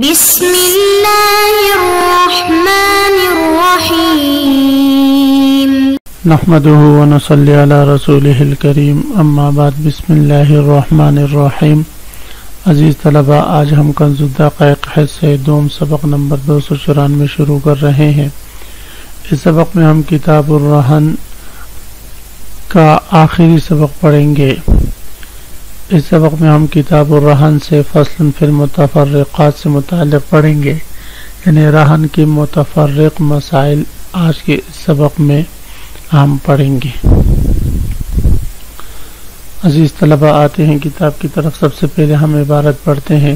بسم اللہ الرحمن الرحیم نحمده ونصلی علی رسولہ الکریم اما بعد بسم اللہ الرحمن الرحیم۔ عزیز طلبہ، آج ہم کنز الدقائق حصہ دوم سبق نمبر 294 شروع کر رہے ہیں۔ اس سبق میں ہم کتاب الرہن کا آخری سبق پڑھیں گے۔ اس سبق میں ہم کتاب الرہن سے فصل فی المتفرقات سے متعلق پڑھیں گے، یعنی رہن کے متفرق مسائل آج کے اس سبق میں ہم پڑھیں گے۔ عزیز طلبہ، آتے ہیں کتاب کی طرف۔ سب سے پہلے ہم عبارت پڑھتے ہیں: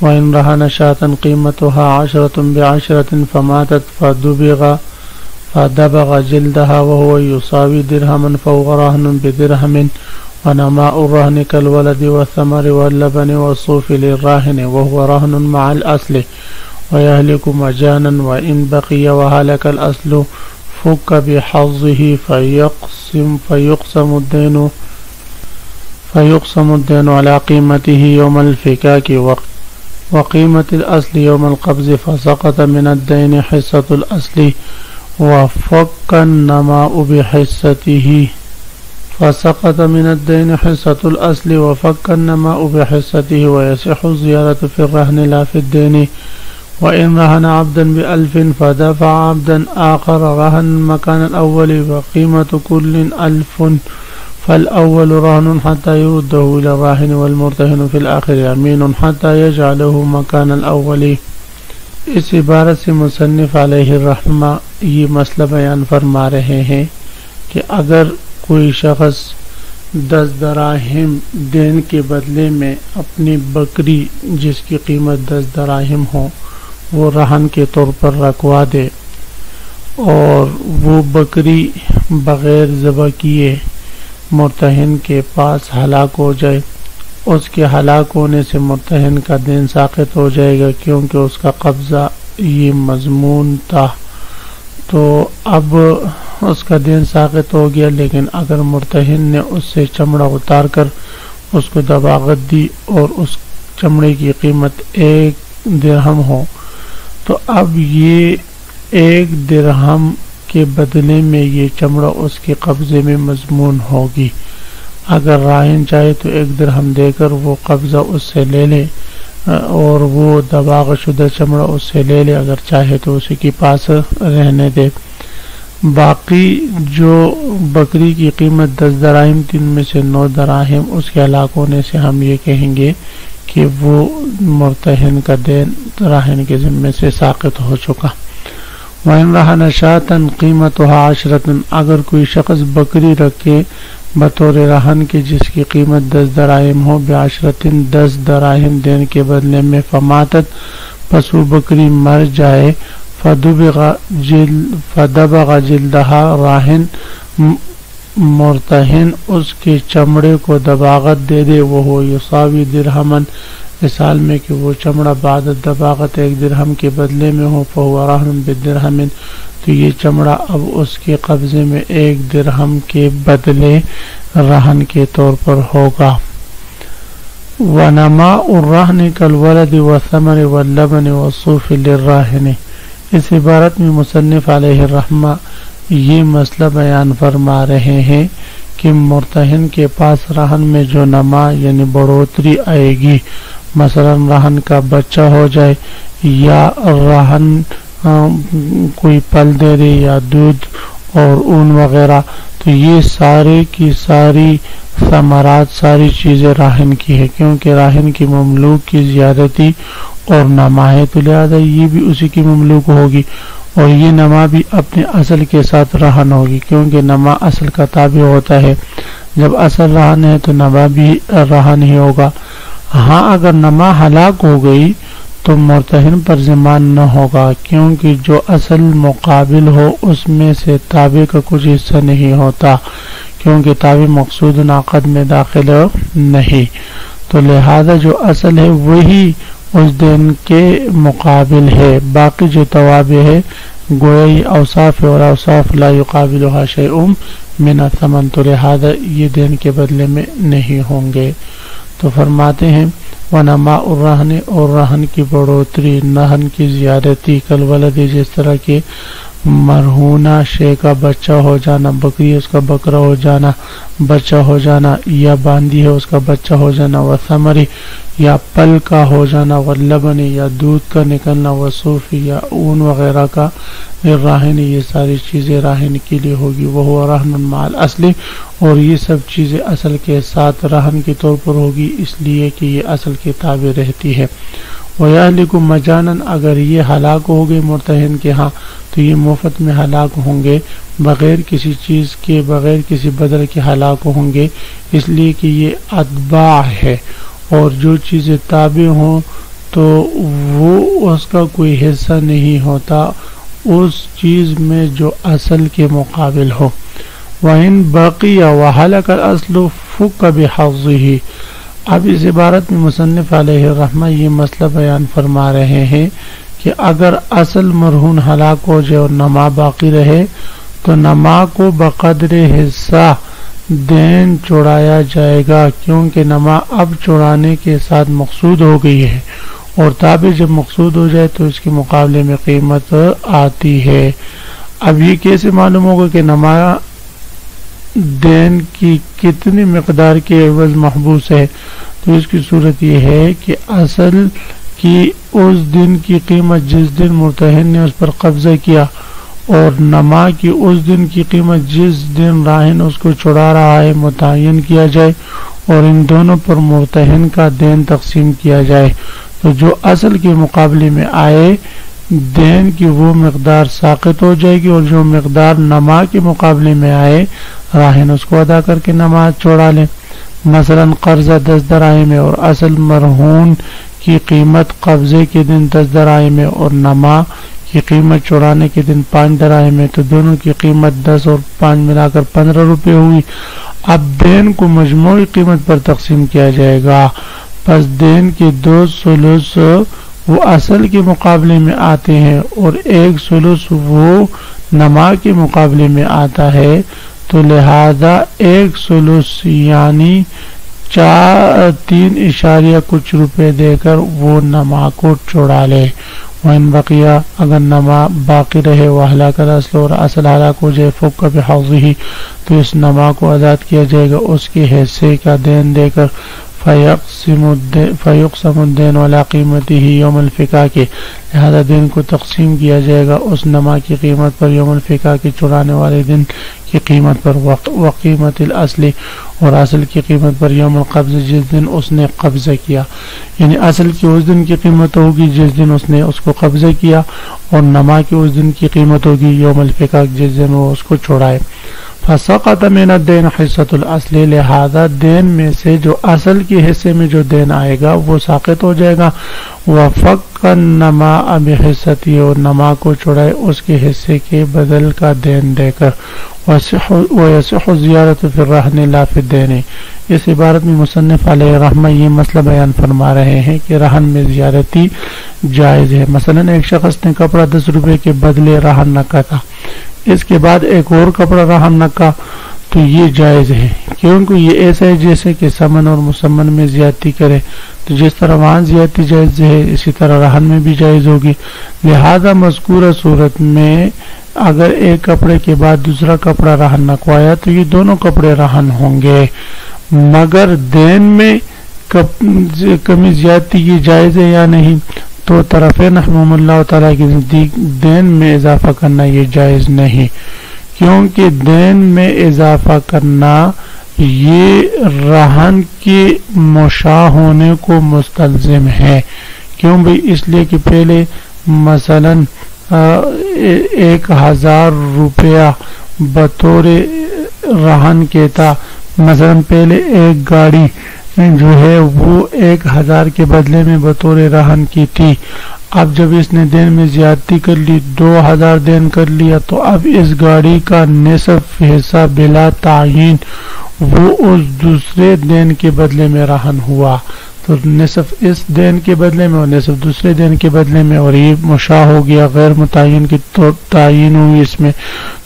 وَإِنْ رَهَنَ شَاةً قِيمَتُهَا 10 ب10 فَمَاتَتْ فَدَبَغَ جِلْدَهَا وَهُوَ يُصَاوِي دِرْهَمًا فَهُوَ رَهْنٌ بِدِرْهَمٍ وَنَمَاءُ الرَّهْنِ كَالْوَلَدِ وَالثَّمَرِ وَاللَّبَنِ وَالصُّوفِ لِلرَّاهِنِ وَهُوَ رَهْنٌ مَعَ الْأَصْلِ وَيَهْلِكُ مَجَانًا وَإِنْ بَقِيَ وَهَلَكَ الْأَصْلُ فُكَّ بِحَظِّهِ فيقسم الدين على قيمته يوم الفكاك وقيمة الأصل يوم القبض فسقط من الدين حصة الأصل وفك النماء بحصته ويصح الزيادة في الرهن لا في الدين. وإن رهن عبدا ب1000 فدفع عبدا آخر رهن مكان الأول وقيمة كل 1000 فالأول رهن حتى يرده إلى الراهن والمرتهن في الآخر يمين حتى يجعله مكان الأول۔ اس عبارت سے مصنف علیہ الرحمہ یہ مسئلہ بیان فرما رہے ہیں کہ اگر کوئی شخص 10 دراہم دین کے بدلے میں اپنی بکری جس کی قیمت 10 دراہم ہو وہ رہن کے طور پر رکھوا دے اور وہ بکری بغیر ذبح کیے مرتہن کے پاس ہلاک ہو جائے، اس کے ہلاک ہونے سے مرتہن کا دین ساقط ہو جائے گا کیونکہ اس کا قبضہ یہ مضمون تھا، تو اب اس کا دین ساقط ہو گیا۔ لیکن اگر مرتہن نے اس سے چمڑا اتار کر اس کو دباغت دی اور اس چمڑے کی قیمت 1 درہم ہو تو اب یہ 1 درہم کے بدلے میں یہ چمڑا اس کے قبضے میں مضمون ہوگی۔ اگر راہن چاہے تو 1 درہم دے کر وہ قبضہ اس سے لے لے اور وہ دباغ شدہ چمڑا اس سے لے لے، اگر چاہے تو اسی کے پاس رہنے دے۔ باقی جو بکری کی قیمت 10 دراہم تھی ان میں سے 9 دراہم اس کے ہلاک ہونے سے ہم یہ کہیں گے کہ وہ مرتہن کا دین راہن کے ذمے سے ساقط ہو چکا۔ وَإِنْ رَهَنَ شَاةً قِيمَتُهَا 10، اگر کوئی شخص بکری رکھے بطور رہن کے جس کی قیمت 10 دراہم ہو ب10 10 دراہم دین کے بدلے میں فماتت پس وہ بکری مر جائے فدبغ جلدہا راہن مرتہن اس کے چمڑے کو دباغت دے دے وہ یصاوی درہمن اس حال میں کہ وہ چمڑا بعد دباغت 1 درہم کے بدلے میں ہو فہو رہن بدرہم، تو یہ چمڑا اب اس کے قبضے میں 1 درہم کے بدلے رہن کے طور پر ہوگا۔ وَنَمَاءُ الرَّهْنِ كَالْوَلَدِ وَالثَّمَرِ وَاللَّبَنِ وَالصُّوفِ لِلرَّاهِنِ۔ اس عبارت میں مصنف علیہ الرحمہ یہ مسئلہ بیان فرما رہے ہیں کہ مرتہن کے پاس رہن میں جو نما یعنی بڑھوتری آئے گی، مثلا رہن کا بچہ ہو جائے یا رہن کوئی پل دے دے یا دودھ اور اون وغیرہ، تو یہ سارے کی ساری ثمرات ساری چیزیں راہن کی ہے کیونکہ راہن کی مملوک کی زیادتی اور نما ہے، تو لہذا یہ بھی اسی کی مملوک ہوگی اور یہ نما بھی اپنے اصل کے ساتھ رہن ہوگی کیونکہ نما اصل کا تابع ہوتا ہے۔ جب اصل رہن ہے تو نما بھی رہن ہی ہوگا۔ ہاں اگر نما ہلاک ہو گئی تو مرتہن پر ضمان نہ ہوگا کیونکہ جو اصل مقابل ہو اس میں سے تابع کا کچھ حصہ نہیں ہوتا کیونکہ تابع مقصود عقد میں داخل نہیں، تو لہذا جو اصل ہے وہی اس دن کے مقابل ہے، باقی جو توابع ہے گویا یہ اوصاف اور اوصاف لا یقابلها شیء من الثمن، تو لہذا یہ دین کے بدلے میں نہیں ہوں گے۔ تو فرماتے ہیں ونماء الرہن، اور رہن کی بڑھوتری، نہن کی زیادتی، کالولد جس طرح کے مرہونہ شے کا بچہ ہو جانا، بکری اس کا بکرا ہو جانا، بچہ ہو جانا، یا باندی ہے اس کا بچہ ہو جانا، وثمری یا پل کا ہو جانا، واللبن یا دودھ کا نکلنا، وصوف یا اون وغیرہ کا، راہن یہ ساری چیزیں راہن کے لیے ہوگی، وہ رہن مع الاصل، اور یہ سب چیزیں اصل کے ساتھ رہن کے طور پر ہوگی، اس لیے کہ یہ اصل کے تابع رہتی ہے۔ وَيَهْلِكُ مَجَانًا، اگر یہ ہلاک ہو گئے مرتہن کے ہاں تو یہ مفت میں ہلاک ہوں گے، بغیر کسی چیز کے، بغیر کسی بدل کے ہلاک ہوں گے، اس لیے کہ یہ اتباع ہے، اور جو چیزیں تابع ہوں تو وہ اس کا کوئی حصہ نہیں ہوتا اس چیز میں جو اصل کے مقابل ہو۔ وَإِن بَقِيَ وَهَلَكَ الْأَصْلُ فُكَّ بِحَظِّهِ، اب اس عبارت میں مصنف علیہ الرحمہ یہ مسئلہ بیان فرما رہے ہیں کہ اگر اصل مرہون ہلاک ہو جائے اور نما باقی رہے تو نما کو بقدر حصہ دین چھڑایا جائے گا، کیونکہ نما اب چھڑانے کے ساتھ مقصود ہو گئی ہے، اور تابع جب مقصود ہو جائے تو اس کے مقابلے میں قیمت آتی ہے۔ اب یہ کیسے معلوم ہوگا کہ نما دین کی کتنی مقدار کے عوض محبوس ہے؟ تو اس کی صورت یہ ہے کہ اصل کی اس دن کی قیمت جس دن مرتہن نے اس پر قبضہ کیا، اور نما کی اس دن کی قیمت جس دن راہن اس کو چھڑا رہا ہے متعین کیا جائے، اور ان دونوں پر مرتہن کا دین تقسیم کیا جائے، تو جو اصل کے مقابلے میں آئے دین کی وہ مقدار ساقط ہو جائے گی، اور جو مقدار نما کے مقابلے میں آئے راہن اس کو ادا کر کے نما چھوڑا لیں۔ مثلا قرضہ 10 دراہم ہے اور اصل مرہون کی قیمت قبضے کے دن 10 دراہم ہے، اور نما کی قیمت چھوڑانے کے دن 5 دراہم ہے، تو دونوں کی قیمت 10 اور 5 ملا کر 15 روپے ہوئی۔ اب دین کو مجموعی قیمت پر تقسیم کیا جائے گا، پس دین کے 2 ثلث وہ اصل کے مقابلے میں آتے ہیں اور 1 ثلث وہ نما کے مقابلے میں آتا ہے، تو لہذا 1 ثلث یعنی 3 اشاریہ کچھ روپے دے کر وہ نما کو چھوڑا لے۔ وَإِن بَقِيَ، اگر نما باقی رہے، وَهَلَكَ الْأَصْلُ، اور اصل ہلاک ہو جائے، فُكَّ بِحَظِّهِ، تو اس نما کو آزاد کیا جائے گا اس کے حصے کا دین دے کر، فَيُقْسَمُ الدَّيْنُ عَلَى قِيمَتِهِ يَوْمَ الْفِكَاكِ، لہذا دین کو تقسیم کیا جائے گا اس نما کی قیمت پر یوم الفقا کے چھڑانے والے دن کی قیمت پر، وقیمت الاصل، اور اصل کی قیمت پر یوم القبض، جس دن اس نے قبضہ کیا، یعنی اصل کی اس دن کی قیمت ہوگی جس دن اس نے اس کو قبضہ کیا، اور نما کی اس دن کی قیمت ہوگی یوم الفقا جس دن وہ اس کو چھوڑائے۔ فسقط من الدین حصۃ الاصل، لہذا دین میں سے جو اصل کے حصے میں جو دین آئے گا وہ ساقط ہو جائے گا، وفق النماء بحصتی، اور نما کو چھڑائے اس کے حصے کے بدل کا دین دے کر، ویصح زیارت فی الرہن لا فی الدین۔ اس عبارت میں مصنف علیہ الرحمہ یہ مسئلہ بیان فرما رہے ہیں کہ رہن میں زیارتی جائز ہے۔ مثلا ایک شخص نے کپڑا 10 روپے کے بدلے رہن رکھا تھا، اس کے بعد ایک اور کپڑا رہن رکھا، تو یہ جائز ہے، کیونکہ یہ ایسا ہے جیسے کہ سمن اور مسمن میں زیادتی کرے، تو جس طرح وہاں زیادتی جائز ہے اسی طرح رہن میں بھی جائز ہوگی۔ لہذا مذکورہ صورت میں اگر ایک کپڑے کے بعد دوسرا کپڑا رہن رکھوایا تو یہ دونوں کپڑے رہن ہوں گے، مگر دین میں کمی زیادتی یہ جائز ہے یا نہیں؟ تو طرفین رحمہ اللہ تعالیٰ کے نزدیک دین میں اضافہ کرنا یہ جائز نہیں، کیونکہ دین میں اضافہ کرنا یہ رہن کے مشاع ہونے کو مستلزم ہے۔ کیوں بھئی؟ اس لیے کہ پہلے مثلا 1000 روپیہ بطور رہن کے تھا، مثلا پہلے ایک گاڑی جو ہے وہ 1000 کے بدلے میں بطور رہن کی تھی، اب جب اس نے دین میں زیادتی کر لی، 2000 دین کر لیا، تو اب اس گاڑی کا نصف حصہ بلا تعین وہ اس دوسرے دین کے بدلے میں رہن ہوا، تو نصف اس دین کے بدلے میں اور نصف دوسرے دین کے بدلے میں، اور یہ مشاع ہو گیا، غیر متعین کی تعین ہوئی اس میں،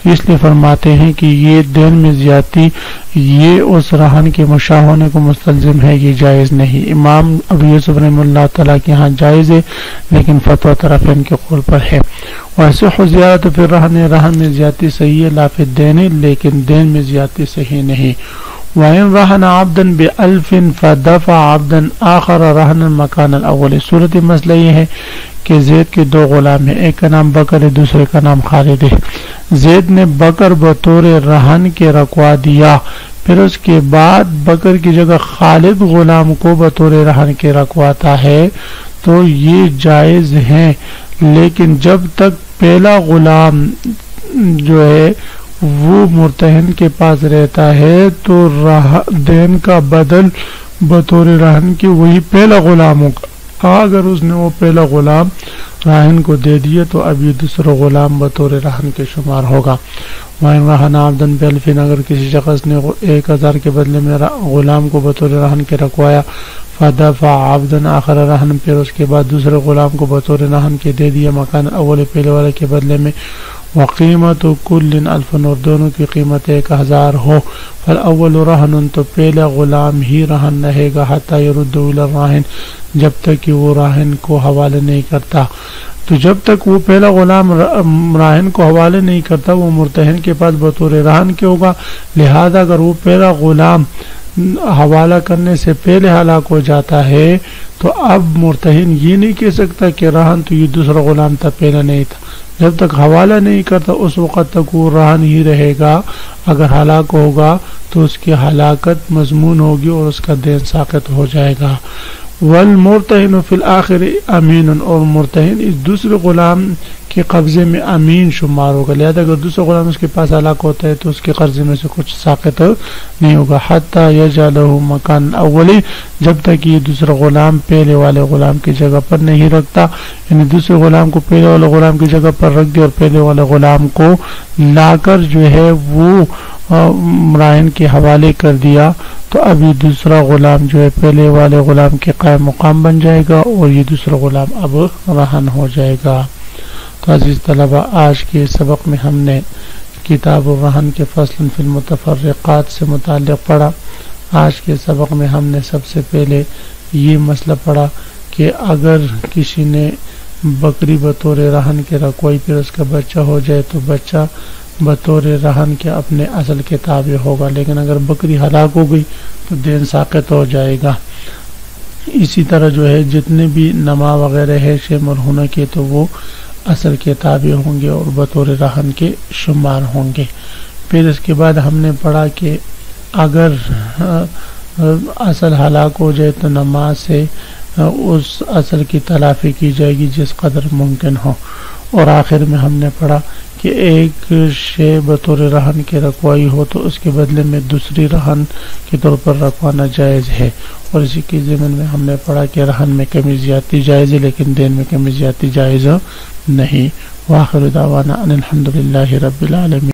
تو اس لیے فرماتے ہیں کہ یہ دین میں زیادتی یہ اس رہن کے مشاع ہونے کو مستلزم ہے، یہ جائز نہیں۔ امام ابو یوسف رحمہ اللہ تعالیٰ کے ہاں جائز ہے، لیکن فتویٰ طرفین کے قول پر ہے۔ ویسے زیادت پھر رہن میں زیادتی صحیح ہے، لا فی الدین، لیکن دین میں زیادتی صحیح نہیں۔ وَإِن رَهَنَ عَبْدًا بِأَلْفٍ فَدَفَعَ عَبْدًا آخَرَ رَهْنًا مَكَانَ الْأَوَّلِ۔ صورت مسئلہ یہ ہے کہ زید کے دو غلام ہیں، ایک کا نام بکر ہے، دوسرے کا نام خالد ہے۔ زید نے بکر بطور رہن کے رکوا دیا، پھر اس کے بعد بکر کی جگہ خالد غلام کو بطور رہن کے رکواتا ہے، تو یہ جائز ہیں، لیکن جب تک پہلا غلام جو ہے وہ مرتہن کے پاس رہتا ہے تو دین کا بدل بطور رہن کے وہی پہلا غلام ہوگا۔ اگر اس نے وہ پہلا غلام راہن کو دے دیا تو اب یہ دوسرا غلام بطور رہن کے شمار ہوگا۔ وَإِن رَهَنَ عَبْدًا بِأَلْفٍ، اگر کسی شخص نے 1000 کے بدلے میں غلام کو بطور رہن کے رکوایا، فَدَفَعَ عَبْدًا آخَرَ رَهْنًا، پھر اس کے بعد دوسرے غلام کو بطور رہن کے دے دیا مکان اول پہلے والے کے بدلے میں، وقیمت کل 1000، اور دونوں کی قیمت 1000 ہو، فالاول رہن، تو پہلا غلام ہی رہن رہے گا، حتی یرد الی الراہن، جب تک کہ وہ راہن کو حوالے نہیں کرتا۔ تو جب تک وہ پہلا غلام راہن کو حوالے نہیں کرتا وہ مرتہن کے پاس بطور رہن کے ہوگا، لہذا اگر وہ پہلا غلام حوالہ کرنے سے پہلے ہلاک ہو جاتا ہے تو اب مرتہن یہ نہیں کہہ سکتا کہ رہن تو یہ دوسرا غلام تھا، پہلا نہیں تھا۔ جب تک حوالہ نہیں کرتا اس وقت تک وہ رہن ہی رہے گا، اگر ہلاک ہوگا تو اس کی ہلاکت مضمون ہوگی اور اس کا دین ساقط ہو جائے گا۔ والمرتہن فی الآخر امین، اور مرتہن اس دوسرے غلام کے قبضے میں امین شمار ہوگا، لہذا اگر دوسرا غلام اس کے پاس ہلاک ہوتا ہے تو اس کے قرضے میں سے کچھ ساقط نہیں ہوگا، حتی یجعلہ مکان اولی، جب تک یہ دوسرا غلام پہلے والے غلام کی جگہ پر نہیں رکھتا، یعنی دوسرے غلام کو پہلے والے غلام کی جگہ پر رکھ دیا اور پہلے والے غلام کو لا کر جو ہے وہ راہن کے حوالے کر دیا، تو اب یہ دوسرا غلام جو ہے پہلے والے غلام کے قائم مقام بن جائے گا اور یہ دوسرا غلام اب رہن ہو جائے گا۔ تو عزیز طلبہ، آج کے سبق میں ہم نے کتاب الرہن کے فصل فی المتفرقات سے متعلق پڑھا۔ آج کے سبق میں ہم نے سب سے پہلے یہ مسئلہ پڑھا کہ اگر کسی نے بکری بطور رہن کے رکوائی پھر اس کا بچہ ہو جائے تو بچہ بطور رہن کے اپنے اصل کے تابع ہوگا، لیکن اگر بکری ہلاک ہو گئی تو دین ساقط ہو جائے گا۔ اسی طرح جو ہے جتنے بھی نما وغیرہ ہے شے مرہونہ کے تو وہ اصل کے تابع ہوں گے اور بطور رہن کے شمار ہوں گے۔ پھر اس کے بعد ہم نے پڑھا کہ اگر اصل ہلاک ہو جائے تو نماز سے اس اصل کی تلافی کی جائے گی جس قدر ممکن ہو، اور آخر میں ہم نے پڑھا کہ ایک شے بطور رہن کے رکوائی ہو تو اس کے بدلے میں دوسری رہن کے طور پر رکوانا جائز ہے، اور اسی کے ضمن میں ہم نے پڑھا کہ رہن میں کمی زیادتی جائز ہے لیکن دین میں کمی زیادتی جائز نہیں۔ وآخر دعوانا ان الحمدللہ رب العالمین۔